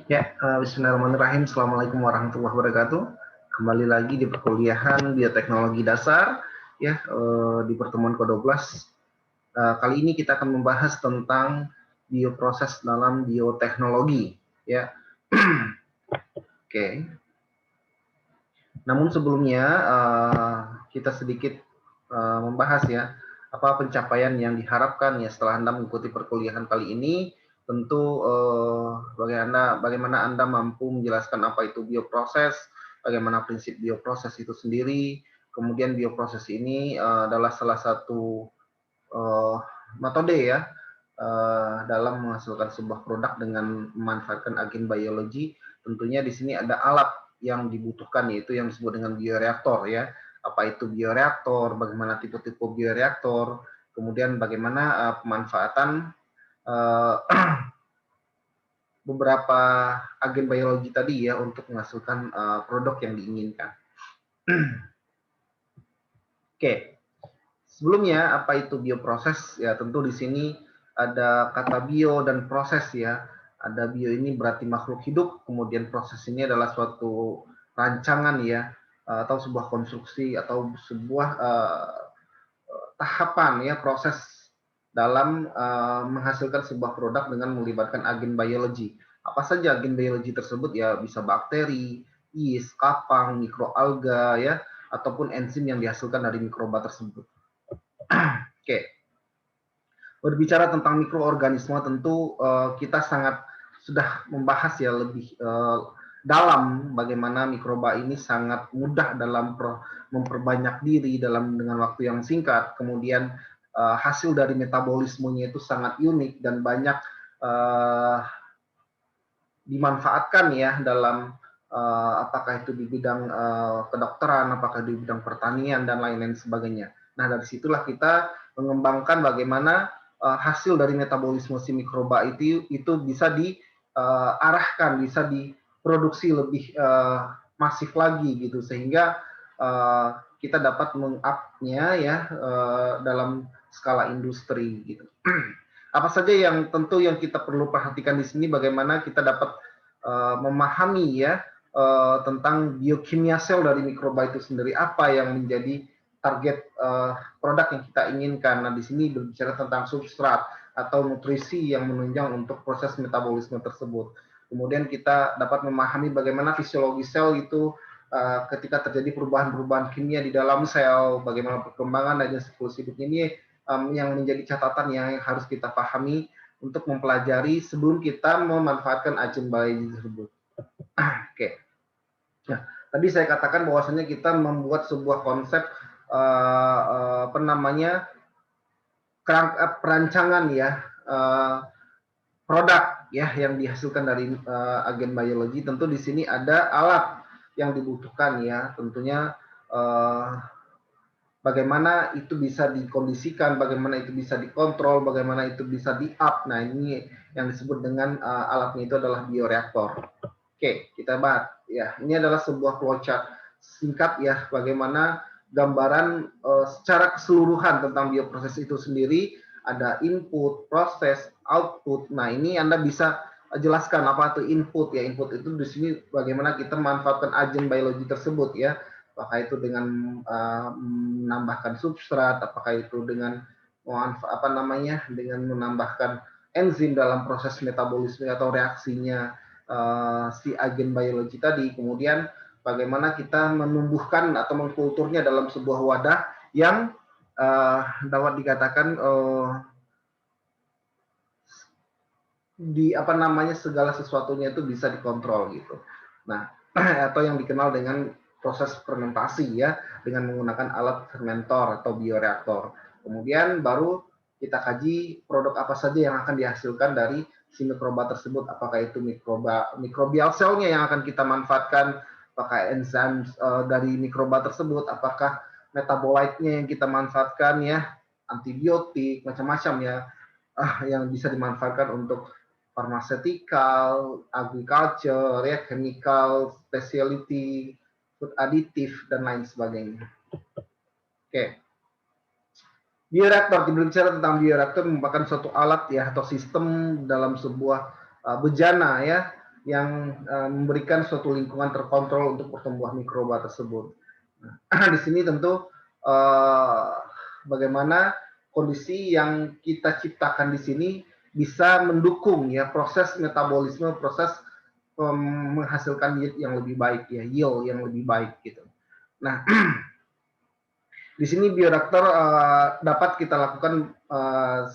Ya, bismillahirrahmanirrahim. Assalamualaikum warahmatullahi wabarakatuh. Kembali lagi di perkuliahan Bioteknologi Dasar, ya, di pertemuan ke-12. Kali ini kita akan membahas tentang bioproses dalam bioteknologi, ya. Oke. Namun sebelumnya kita sedikit membahas ya apa pencapaian yang diharapkan ya setelah Anda mengikuti perkuliahan kali ini. Tentu bagaimana Anda mampu menjelaskan apa itu bioproses, bagaimana prinsip bioproses itu sendiri. Kemudian bioproses ini adalah salah satu metode ya dalam menghasilkan sebuah produk dengan memanfaatkan agen biologi. Tentunya di sini ada alat yang dibutuhkan, yaitu yang disebut dengan bioreaktor ya. Apa itu bioreaktor, bagaimana tipe-tipe bioreaktor, kemudian bagaimana pemanfaatan beberapa agen biologi tadi ya untuk menghasilkan produk yang diinginkan. Oke, sebelumnya apa itu bioproses? Ya tentu di sini ada kata bio dan proses ya. Ada bio ini berarti makhluk hidup, kemudian proses ini adalah suatu rancangan ya, atau sebuah konstruksi atau sebuah tahapan ya, proses dalam menghasilkan sebuah produk dengan melibatkan agen biologi. Apa saja agen biologi tersebut ya, bisa bakteri, yeast, kapang, mikroalga ya, ataupun enzim yang dihasilkan dari mikroba tersebut. Oke. Berbicara tentang mikroorganisme tentu kita sangat sudah membahas ya lebih dalam bagaimana mikroba ini sangat mudah dalam memperbanyak diri dengan waktu yang singkat. Kemudian hasil dari metabolismenya itu sangat unik dan banyak dimanfaatkan ya dalam apakah itu di bidang kedokteran, apakah di bidang pertanian dan lain-lain sebagainya. Nah, dari situlah kita mengembangkan bagaimana hasil dari metabolisme si mikroba itu bisa diarahkan, bisa diproduksi lebih masif lagi gitu, sehingga kita dapat meng-up-nya ya dalam skala industri gitu. Apa saja yang tentu yang kita perlu perhatikan di sini, bagaimana kita dapat memahami ya tentang biokimia sel dari mikroba itu sendiri, apa yang menjadi target produk yang kita inginkan. Nah, di sini berbicara tentang substrat atau nutrisi yang menunjang untuk proses metabolisme tersebut. Kemudian kita dapat memahami bagaimana fisiologi sel itu ketika terjadi perubahan-perubahan kimia di dalam sel, bagaimana perkembangan dan siklus hidup ini yang menjadi catatan yang harus kita pahami untuk mempelajari sebelum kita memanfaatkan agen biologi tersebut. Oke. Nah, tadi saya katakan bahwasanya kita membuat sebuah konsep apa namanya perancangan ya produk ya yang dihasilkan dari agen biologi. Tentu di sini ada alat yang dibutuhkan ya, tentunya bagaimana itu bisa dikondisikan, bagaimana itu bisa dikontrol, bagaimana itu bisa di-up. Nah, ini yang disebut dengan alatnya itu adalah bioreaktor. Oke, kita bahas. Ya, ini adalah sebuah flowchart singkat ya, bagaimana gambaran secara keseluruhan tentang bioproses itu sendiri. Ada input, proses, output. Nah, ini Anda bisa jelaskan apa itu input ya. Input itu di sini bagaimana kita memanfaatkan agen biologi tersebut ya. Apakah itu dengan menambahkan substrat, apakah itu dengan dengan menambahkan enzim dalam proses metabolisme atau reaksinya si agen biologi tadi. Kemudian bagaimana kita menumbuhkan atau mengkulturnya dalam sebuah wadah yang dapat dikatakan segala sesuatunya itu bisa dikontrol gitu. Nah, atau yang dikenal dengan proses fermentasi ya, dengan menggunakan alat fermentor atau bioreaktor. Kemudian baru kita kaji produk apa saja yang akan dihasilkan dari si mikroba tersebut, apakah itu mikrobial selnya yang akan kita manfaatkan, apakah enzim dari mikroba tersebut, apakah metabolitnya yang kita manfaatkan ya, antibiotik, macam-macam ya, yang bisa dimanfaatkan untuk pharmaceutical, agriculture, ya, chemical, specialty, food additive, dan lain sebagainya. Oke. Bioreaktor, berbicara tentang bioreaktor merupakan suatu alat ya atau sistem dalam sebuah bejana ya, yang memberikan suatu lingkungan terkontrol untuk pertumbuhan mikroba tersebut. Nah, di sini tentu bagaimana kondisi yang kita ciptakan di sini bisa mendukung ya proses metabolisme, proses menghasilkan yield yang lebih baik ya, yield yang lebih baik gitu. Nah, di sini bioreaktor dapat kita lakukan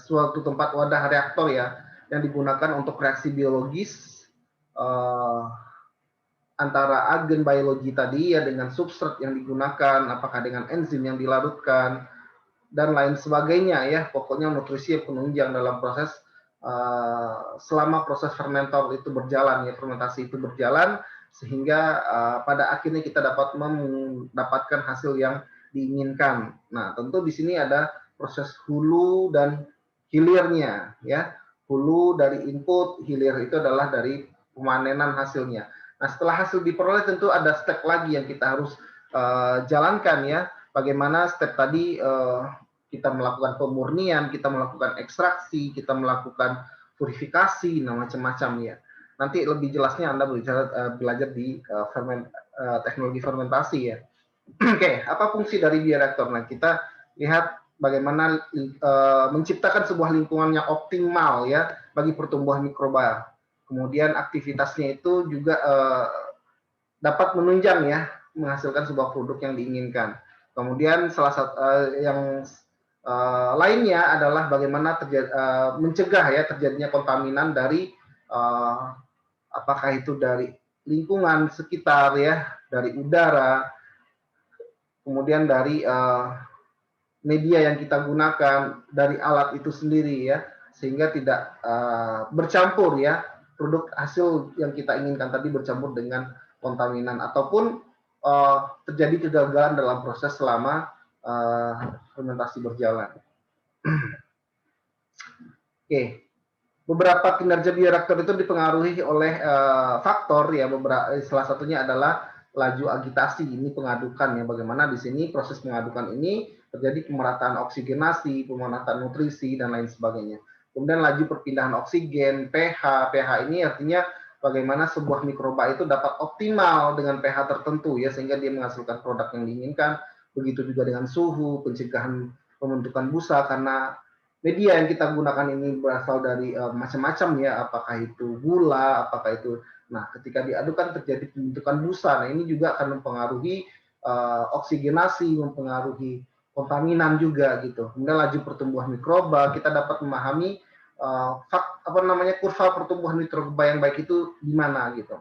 suatu tempat wadah reaktor ya yang digunakan untuk reaksi biologis antara agen biologi tadi ya dengan substrat yang digunakan, apakah dengan enzim yang dilarutkan dan lain sebagainya ya. Pokoknya nutrisi yang penunjang dalam proses selama proses fermentor itu berjalan ya, fermentasi itu berjalan sehingga pada akhirnya kita dapat mendapatkan hasil yang diinginkan. Nah, tentu di sini ada proses hulu dan hilirnya ya. Hulu dari input, hilir itu adalah dari pemanenan hasilnya. Nah, setelah hasil diperoleh tentu ada step lagi yang kita harus jalankan ya. Bagaimana step tadi kita melakukan pemurnian, kita melakukan ekstraksi, kita melakukan purifikasi, nah macam-macam ya. Nanti lebih jelasnya Anda belajar di teknologi fermentasi ya. Oke, apa fungsi dari bioreaktor? Nah, kita lihat bagaimana menciptakan sebuah lingkungan yang optimal ya bagi pertumbuhan mikroba. Kemudian aktivitasnya itu juga dapat menunjang ya, menghasilkan sebuah produk yang diinginkan. Kemudian salah satu yang lainnya adalah bagaimana mencegah ya terjadinya kontaminan dari apakah itu dari lingkungan sekitar ya, dari udara, kemudian dari media yang kita gunakan, dari alat itu sendiri ya, sehingga tidak bercampur ya produk hasil yang kita inginkan tadi bercampur dengan kontaminan ataupun terjadi kegagalan dalam proses selama fermentasi berjalan. Oke, beberapa kinerja bioreaktor itu dipengaruhi oleh faktor ya, salah satunya adalah laju agitasi. Ini pengadukan ya, bagaimana di sini proses pengadukan ini terjadi pemerataan oksigenasi, pemerataan nutrisi dan lain sebagainya. Kemudian laju perpindahan oksigen, pH. pH ini artinya bagaimana sebuah mikroba itu dapat optimal dengan pH tertentu ya, sehingga dia menghasilkan produk yang diinginkan. Begitu juga dengan suhu, pencegahan pembentukan busa karena media yang kita gunakan ini berasal dari macam-macam ya, apakah itu gula, apakah itu, nah ketika diadukan terjadi pembentukan busa. Nah ini juga akan mempengaruhi oksigenasi, mempengaruhi kontaminan juga gitu. Kemudian laju pertumbuhan mikroba, kita dapat memahami kurva pertumbuhan mikroba yang baik itu di mana gitu.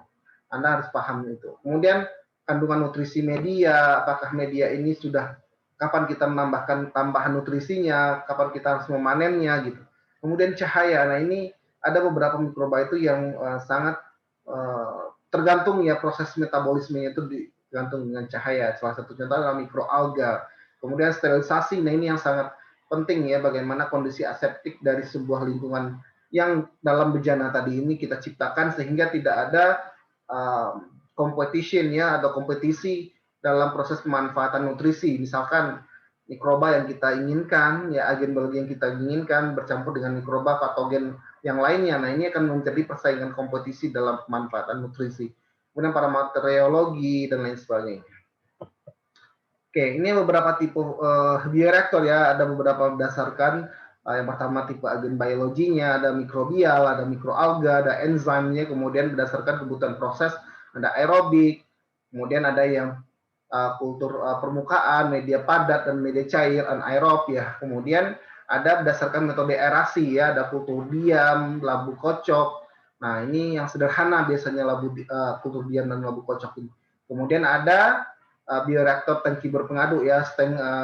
Anda harus paham itu. Kemudian kandungan nutrisi media, apakah media ini sudah kapan kita menambahkan tambahan nutrisinya, kapan kita harus memanennya gitu. Kemudian cahaya. Nah, ini ada beberapa mikroba itu yang sangat tergantung ya proses metabolismenya itu digantung dengan cahaya. Salah satu contoh adalah mikroalga. Kemudian sterilisasi. Nah, ini yang sangat penting ya, bagaimana kondisi aseptik dari sebuah lingkungan yang dalam bejana tadi ini kita ciptakan sehingga tidak ada competition ya atau kompetisi dalam proses pemanfaatan nutrisi. Misalkan mikroba yang kita inginkan, ya agen biologi yang kita inginkan bercampur dengan mikroba patogen yang lainnya. Nah, ini akan menjadi persaingan kompetisi dalam pemanfaatan nutrisi. Kemudian parameter reologi dan lain sebagainya. Oke, ini beberapa tipe bioreaktor ya. Ada beberapa berdasarkan yang pertama tipe agen biologinya, ada mikrobial, ada mikroalga, ada enzimnya, kemudian berdasarkan kebutuhan proses, ada aerobik, kemudian ada yang kultur permukaan, media padat dan media cair, anaerob ya. Kemudian ada berdasarkan metode aerasi ya, ada kultur diam, labu kocok. Nah, ini yang sederhana biasanya kultur diam dan labu kocok ini. Kemudian ada bioreaktor tangki berpengadu ya,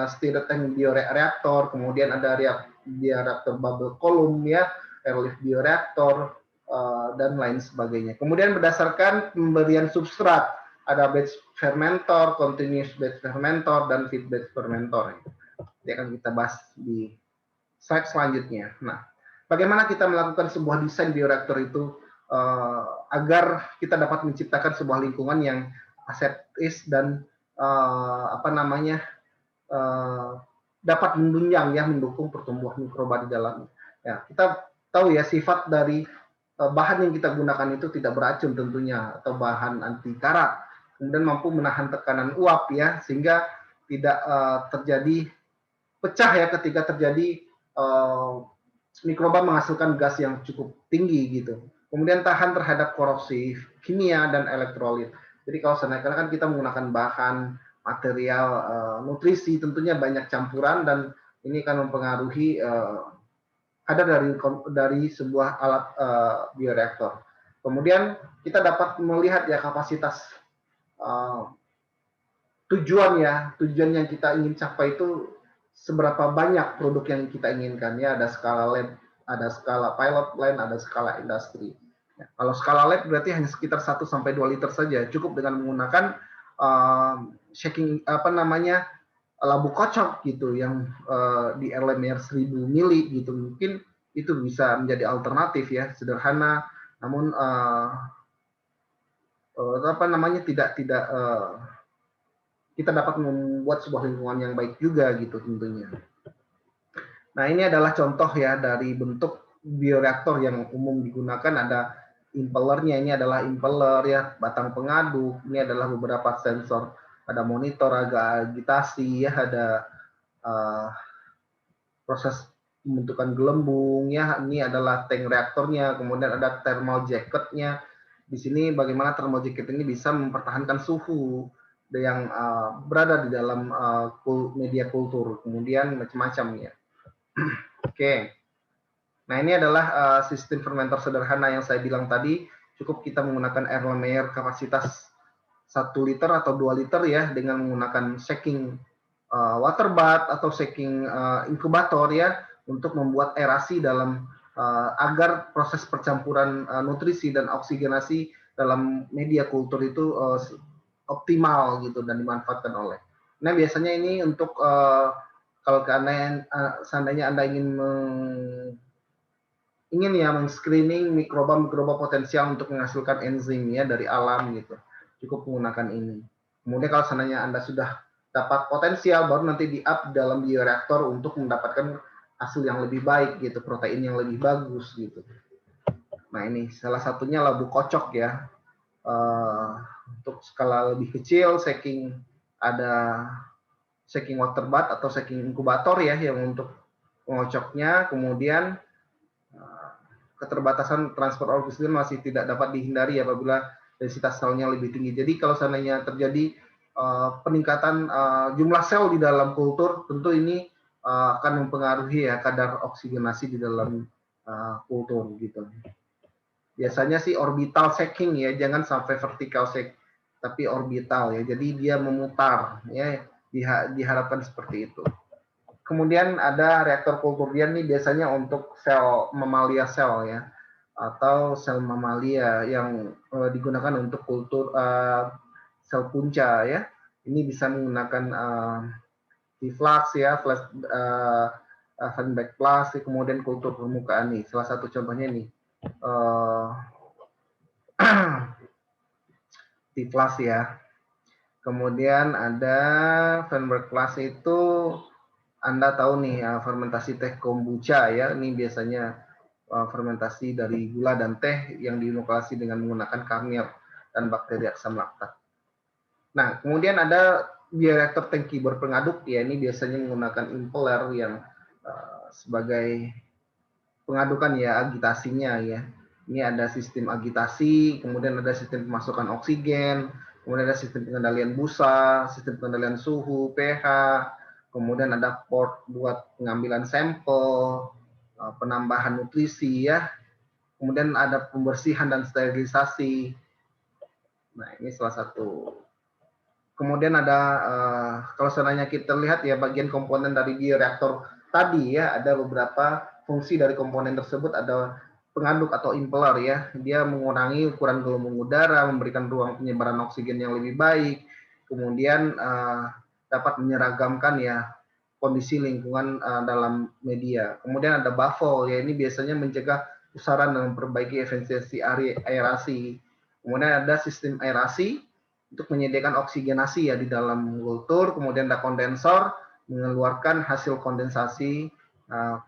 stirred tank bioreaktor, kemudian ada bioreaktor bubble column ya, airlift bioreaktor dan lain sebagainya. Kemudian berdasarkan pemberian substrat, ada batch fermentor, continuous batch fermentor, dan feed batch fermentor. Ini akan kita bahas di slide selanjutnya. Nah, bagaimana kita melakukan sebuah desain bioreaktor itu agar kita dapat menciptakan sebuah lingkungan yang aseptis dan dapat menunjang ya, mendukung pertumbuhan mikroba di dalamnya. Ya, kita tahu ya sifat dari bahan yang kita gunakan itu tidak beracun tentunya, atau bahan anti karat, kemudian mampu menahan tekanan uap ya, sehingga tidak terjadi pecah ya ketika terjadi mikroba menghasilkan gas yang cukup tinggi gitu. Kemudian tahan terhadap korupsi kimia dan elektrolit. Jadi kalau seandainya kan kita menggunakan bahan material nutrisi, tentunya banyak campuran dan ini akan mempengaruhi kadar dari sebuah alat bioreaktor. Kemudian kita dapat melihat ya kapasitas uh, tujuan yang kita ingin capai itu seberapa banyak produk yang kita inginkan ya. Ada skala lab, ada skala pilot line, ada skala industri. Ya, kalau skala lab berarti hanya sekitar 1 sampai 2 liter saja, cukup dengan menggunakan shaking labu kocok gitu yang di LMR 1000 mili gitu. Mungkin itu bisa menjadi alternatif ya, sederhana namun tidak kita dapat membuat sebuah lingkungan yang baik juga gitu tentunya. Nah, ini adalah contoh ya dari bentuk bioreaktor yang umum digunakan. Ada impellernya, ini adalah impeller ya, batang pengaduk, ini adalah beberapa sensor, ada monitor, ada agitasi ya, ada proses pembentukan gelembung ya, ini adalah tank reaktornya, kemudian ada thermal jacketnya. Di sini bagaimana thermal jacket ini bisa mempertahankan suhu yang berada di dalam media kultur, kemudian macam-macam ya. Oke. Nah, ini adalah sistem fermenter sederhana yang saya bilang tadi, cukup kita menggunakan air layer kapasitas 1 liter atau 2 liter ya, dengan menggunakan shaking water bath atau shaking inkubator ya, untuk membuat aerasi dalam agar proses percampuran nutrisi dan oksigenasi dalam media kultur itu optimal gitu dan dimanfaatkan oleh. Nah, biasanya ini untuk kalau seandainya Anda ingin ya men-screening mikroba-mikroba potensial untuk menghasilkan enzim ya dari alam gitu, cukup menggunakan ini. Kemudian kalau seandainya Anda sudah dapat potensial, baru nanti di-up dalam bioreaktor untuk mendapatkan hasil yang lebih baik gitu, protein yang lebih bagus gitu. Nah, ini salah satunya labu kocok ya. Untuk skala lebih kecil, ada shaking water bath atau shaking inkubator ya, yang untuk mengocoknya. Kemudian keterbatasan transfer oksigen masih tidak dapat dihindari apabila densitas selnya lebih tinggi. Jadi kalau seandainya terjadi peningkatan jumlah sel di dalam kultur, tentu ini akan mempengaruhi ya kadar oksigenasi di dalam kultur gitu. Biasanya sih orbital shaking ya, jangan sampai vertical shake, tapi orbital ya. Jadi dia memutar ya, diharapkan seperti itu. Kemudian ada reaktor kulturian nih biasanya untuk sel mamalia sel ya, atau sel mamalia yang digunakan untuk kultur sel punca ya. Ini bisa menggunakan T-flux ya, Feinberg plus, kemudian kultur permukaan nih. Salah satu contohnya nih. T-flux ya. Kemudian ada Feinberg plus itu Anda tahu nih fermentasi teh kombucha ya, ini biasanya fermentasi dari gula dan teh yang diinokulasi dengan menggunakan karnier dan bakteri asam laktat. Nah, kemudian ada bioreaktor tangki berpengaduk ya, ini biasanya menggunakan impeller yang sebagai pengadukan ya, agitasinya ya. Ini ada sistem agitasi, kemudian ada sistem pemasukan oksigen, kemudian ada sistem pengendalian busa, sistem pengendalian suhu, pH, kemudian ada port buat pengambilan sampel, penambahan nutrisi ya, kemudian ada pembersihan dan sterilisasi. Nah, ini salah satu. Kemudian ada kalau seandainya kita lihat ya bagian komponen dari bioreaktor tadi ya, ada beberapa fungsi dari komponen tersebut. Ada pengaduk atau impeller ya, dia mengurangi ukuran gelombang udara, memberikan ruang penyebaran oksigen yang lebih baik, kemudian dapat menyeragamkan ya kondisi lingkungan dalam media. Kemudian ada baffle ya, ini biasanya mencegah pusaran dan memperbaiki efisiensi aerasi. Kemudian ada sistem aerasi untuk menyediakan oksigenasi ya di dalam kultur. Kemudian ada kondensor mengeluarkan hasil kondensasi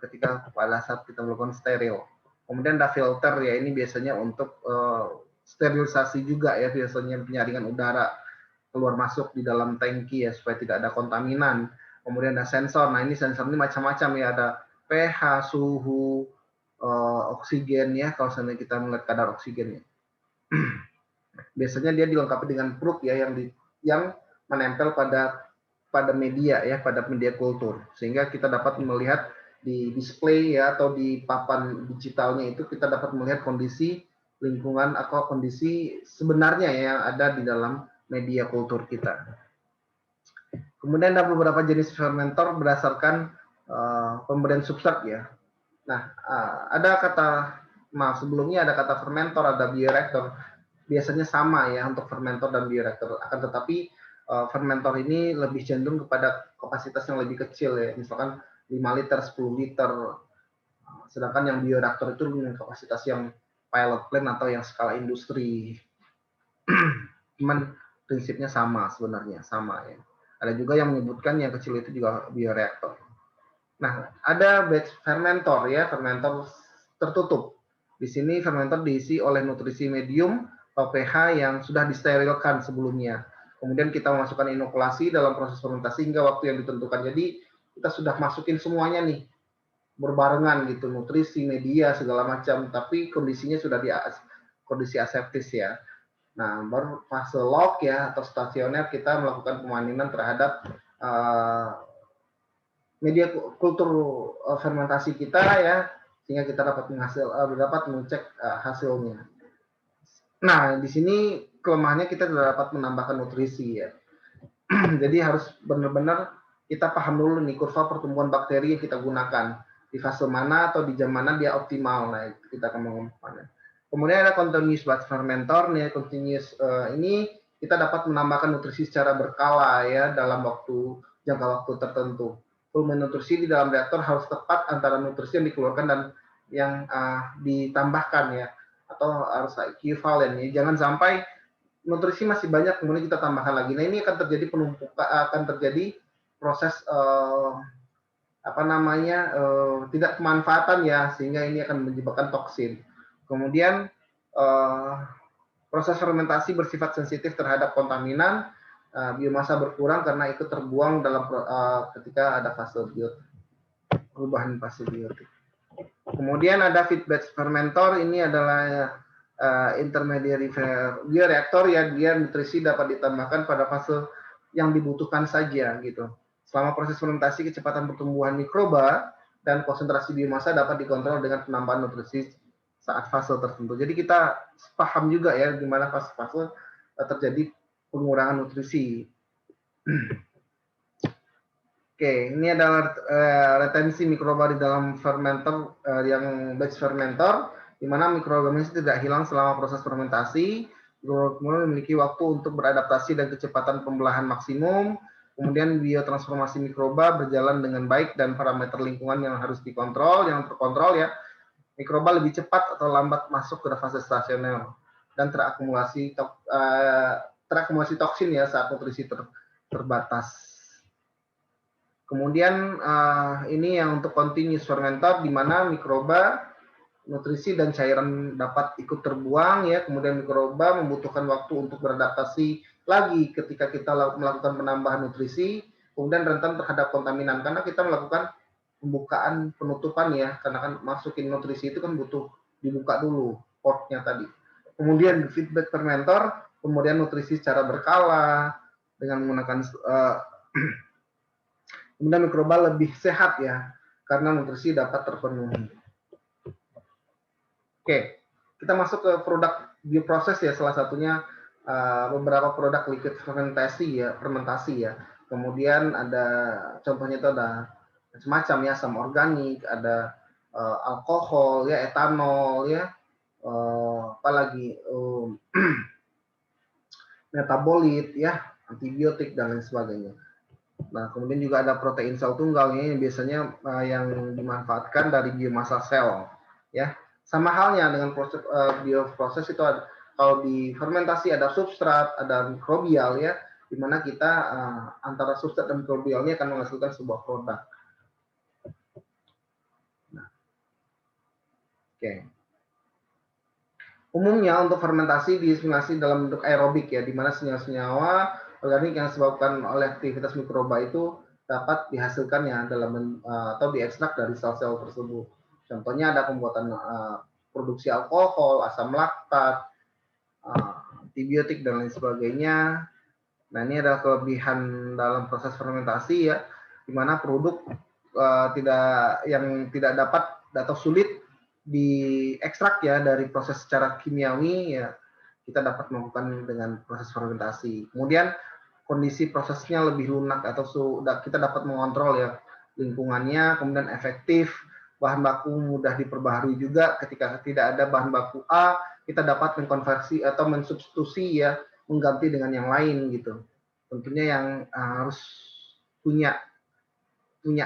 ketika pada saat kita melakukan steril. Kemudian ada filter ya, ini biasanya untuk sterilisasi juga ya, biasanya penyaringan udara keluar masuk di dalam tangki ya supaya tidak ada kontaminan. Kemudian ada sensor. Nah, ini sensor ini macam-macam ya, ada pH, suhu, oksigen ya, kalau seandainya kita melihat kadar oksigennya. Biasanya dia dilengkapi dengan probe ya yang menempel pada media ya, pada media kultur, sehingga kita dapat melihat di display ya atau di papan digitalnya itu kita dapat melihat kondisi lingkungan atau kondisi sebenarnya ya yang ada di dalam media kultur kita. Kemudian ada beberapa jenis fermentor berdasarkan pemberian substrat ya. Nah, sebelumnya ada kata fermentor, ada bioreaktor. Biasanya sama ya untuk fermentor dan bioreaktor. Akan tetapi fermentor ini lebih cenderung kepada kapasitas yang lebih kecil ya. Misalkan 5 liter, 10 liter. Sedangkan yang bioreaktor itu dengan kapasitas yang pilot plant atau yang skala industri. Cuman prinsipnya sama sebenarnya, sama ya. Ada juga yang menyebutkan yang kecil itu juga bioreaktor. Nah, ada batch fermentor ya, fermentor tertutup. Di sini fermentor diisi oleh nutrisi medium atau pH yang sudah disterilkan sebelumnya. Kemudian kita memasukkan inokulasi dalam proses fermentasi hingga waktu yang ditentukan. Jadi kita sudah masukin semuanya nih berbarengan gitu, nutrisi, media segala macam, tapi kondisinya sudah di kondisi aseptis ya. Nah, baru fase log ya atau stasioner kita melakukan pemaninan terhadap media kultur fermentasi kita ya, sehingga kita dapat mengecek hasilnya. Nah, di sini kelemahannya kita tidak dapat menambahkan nutrisi ya. Jadi harus benar-benar kita paham dulu nih kurva pertumbuhan bakteri yang kita gunakan di fase mana atau di jam mana dia optimal. Nah, kita akan menggunakannya. Kemudian ada continuous batch fermentor nih, continuous ini kita dapat menambahkan nutrisi secara berkala ya dalam jangka waktu tertentu. Volume nutrisi di dalam reaktor harus tepat antara nutrisi yang dikeluarkan dan yang ditambahkan ya, atau harus equivalent ya. Jangan sampai nutrisi masih banyak kemudian kita tambahkan lagi. Nah, ini akan terjadi penumpukan, akan terjadi proses tidak pemanfaatan ya, sehingga ini akan menyebabkan toksin. Kemudian proses fermentasi bersifat sensitif terhadap kontaminan, biomasa berkurang karena ikut terbuang dalam ketika ada fase perubahan fase biotik. Kemudian ada feedback fermentor, ini adalah intermediary bioreaktor ya, dia nutrisi dapat ditambahkan pada fase yang dibutuhkan saja gitu. Selama proses fermentasi, kecepatan pertumbuhan mikroba dan konsentrasi biomasa dapat dikontrol dengan penambahan nutrisi saat fase tertentu. Jadi kita paham juga ya di mana fase-fase terjadi pengurangan nutrisi. Oke, ini adalah retensi mikroba di dalam fermenter yang batch fermentor, di mana mikroorganisme tidak hilang selama proses fermentasi, kemudian memiliki waktu untuk beradaptasi dan kecepatan pembelahan maksimum. Kemudian biotransformasi mikroba berjalan dengan baik dan parameter lingkungan yang harus dikontrol, yang terkontrol ya. Mikroba lebih cepat atau lambat masuk ke fase stasioner dan terakumulasi toksin ya saat nutrisi terbatas. Kemudian ini yang untuk continuous fermentor di mana mikroba, nutrisi dan cairan dapat ikut terbuang ya. Kemudian mikroba membutuhkan waktu untuk beradaptasi lagi ketika kita melakukan penambahan nutrisi, kemudian rentan terhadap kontaminan karena kita melakukan pembukaan penutupan ya, karena kan masukin nutrisi itu kan butuh dibuka dulu portnya tadi. Kemudian feedback fermentor, kemudian nutrisi secara berkala dengan menggunakan kemudian mikroba lebih sehat ya karena nutrisi dapat terpenuhi. Oke, kita masuk ke produk bioproses ya, salah satunya beberapa produk liquid fermentasi ya. Kemudian ada contohnya itu ada macam-macam ya, asam organik, ada alkohol ya, etanol ya, apalagi metabolit ya, antibiotik dan lain sebagainya. Nah, kemudian juga ada protein sel tunggalnya yang biasanya yang dimanfaatkan dari biomasa sel ya. Sama halnya dengan proses bioproses itu ada, kalau di fermentasi ada substrat, ada mikrobial ya, di mana kita antara substrat dan mikrobialnya akan menghasilkan sebuah produk. Nah, oke. Umumnya untuk fermentasi disimulasi dalam bentuk aerobik ya, di mana senyawa-senyawa organik yang disebabkan oleh aktivitas mikroba itu dapat dihasilkan ya atau diekstrak dari sel-sel tersebut. Contohnya ada pembuatan produksi alkohol, asam laktat, antibiotik dan lain sebagainya. Nah, ini adalah kelebihan dalam proses fermentasi ya, di mana produk tidak dapat atau sulit diekstrak ya dari proses secara kimiawi ya, kita dapat melakukan dengan proses fermentasi. Kemudian kondisi prosesnya lebih lunak atau sudah kita dapat mengontrol ya lingkungannya, kemudian efektif, bahan baku mudah diperbaharui juga. Ketika tidak ada bahan baku A, kita dapat mengkonversi atau mensubstitusi ya, mengganti dengan yang lain gitu. Tentunya yang harus punya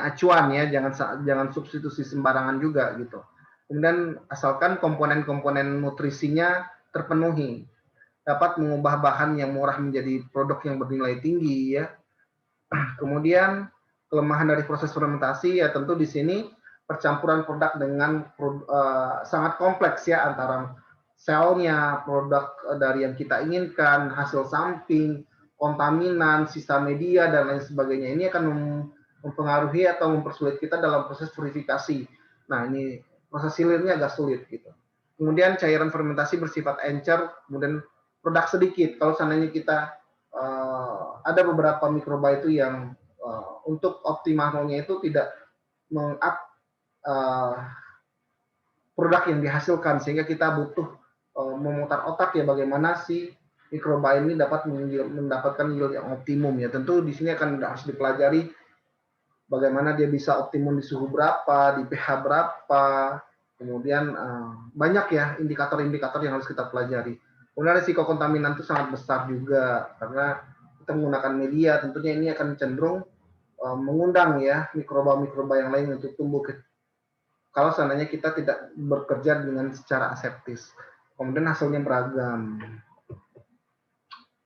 acuan ya, jangan substitusi sembarangan juga gitu. Kemudian asalkan komponen-komponen nutrisinya terpenuhi, dapat mengubah bahan yang murah menjadi produk yang bernilai tinggi ya. Kemudian kelemahan dari proses fermentasi ya tentu di sini percampuran produk dengan sangat kompleks ya, antara selnya, produk dari yang kita inginkan, hasil samping, kontaminan, sisa media dan lain sebagainya. Ini akan mempengaruhi atau mempersulit kita dalam proses purifikasi. Nah, ini proses hilirnya agak sulit gitu. Kemudian cairan fermentasi bersifat encer, kemudian produk sedikit. Kalau seandainya kita ada beberapa mikroba itu yang untuk optimalnya itu tidak meng-up produk yang dihasilkan, sehingga kita butuh memutar otak ya bagaimana si mikroba ini dapat mendapatkan yield yang optimum ya. Tentu di sini akan harus dipelajari bagaimana dia bisa optimum di suhu berapa, di pH berapa, kemudian banyak ya indikator-indikator yang harus kita pelajari. Kemudian risiko kontaminan itu sangat besar juga karena kita menggunakan media, tentunya ini akan cenderung mengundang ya mikroba-mikroba yang lain untuk tumbuh kalau seandainya kita tidak bekerja dengan secara aseptis. Kemudian hasilnya beragam.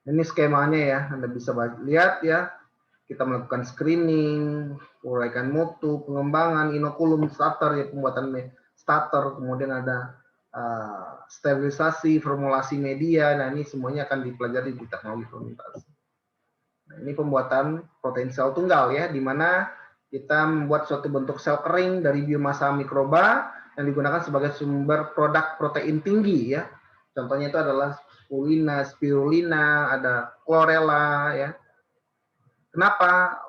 Ini skemanya ya, Anda bisa lihat ya. Kita melakukan screening, uraikan mutu, pengembangan, inokulum, starter ya, pembuatan starter, kemudian ada sterilisasi, formulasi media. Nah, ini semuanya akan dipelajari di teknologi fermentasi. Nah, ini pembuatan protein sel tunggal ya, di mana kita membuat suatu bentuk sel kering dari biomasa mikroba yang digunakan sebagai sumber produk protein tinggi ya. Contohnya itu adalah spirulina, ada chlorella ya. Kenapa?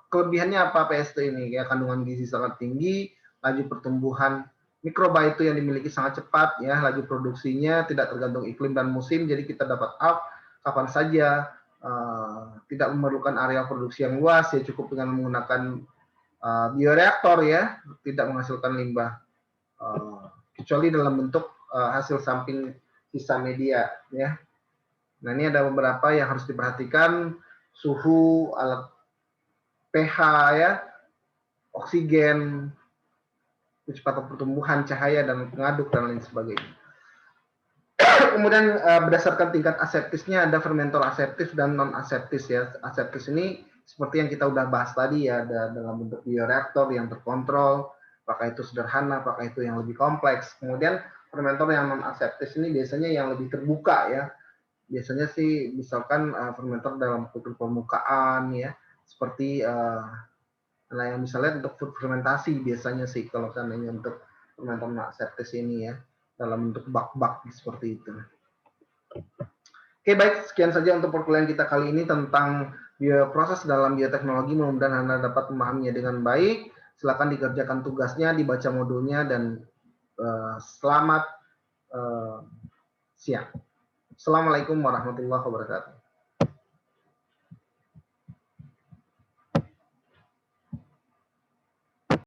Kelebihannya apa PST ini? Ya, kandungan gizi sangat tinggi, laju pertumbuhan mikroba itu yang dimiliki sangat cepat, ya, laju produksinya tidak tergantung iklim dan musim, jadi kita dapat up kapan saja, tidak memerlukan area produksi yang luas, ya cukup dengan menggunakan bioreaktor ya, tidak menghasilkan limbah, kecuali dalam bentuk hasil samping sisa media, ya. Nah, ini ada beberapa yang harus diperhatikan, suhu, alat pH ya, oksigen, kecepatan pertumbuhan, cahaya dan pengaduk dan lain sebagainya. Kemudian berdasarkan tingkat aseptisnya ada fermentor aseptis dan non aseptis ya. Aseptis ini seperti yang kita udah bahas tadi ya, ada dalam bentuk bioreaktor yang terkontrol, apakah itu sederhana, apakah itu yang lebih kompleks. Kemudian fermentor yang non aseptis ini biasanya yang lebih terbuka ya. Biasanya sih misalkan fermentor dalam bentuk permukaan ya, seperti nah yang misalnya untuk food fermentasi biasanya sih kalau seandainya untuk fermentor non aseptis ini ya, dalam bentuk bak-bak seperti itu. Oke, baik, sekian saja untuk perkuliahan kita kali ini tentang bioproses dalam bioteknologi. Mudah-mudahan Anda dapat memahaminya dengan baik. Silakan dikerjakan tugasnya, dibaca modulnya, dan selamat siang. Assalamualaikum warahmatullahi wabarakatuh.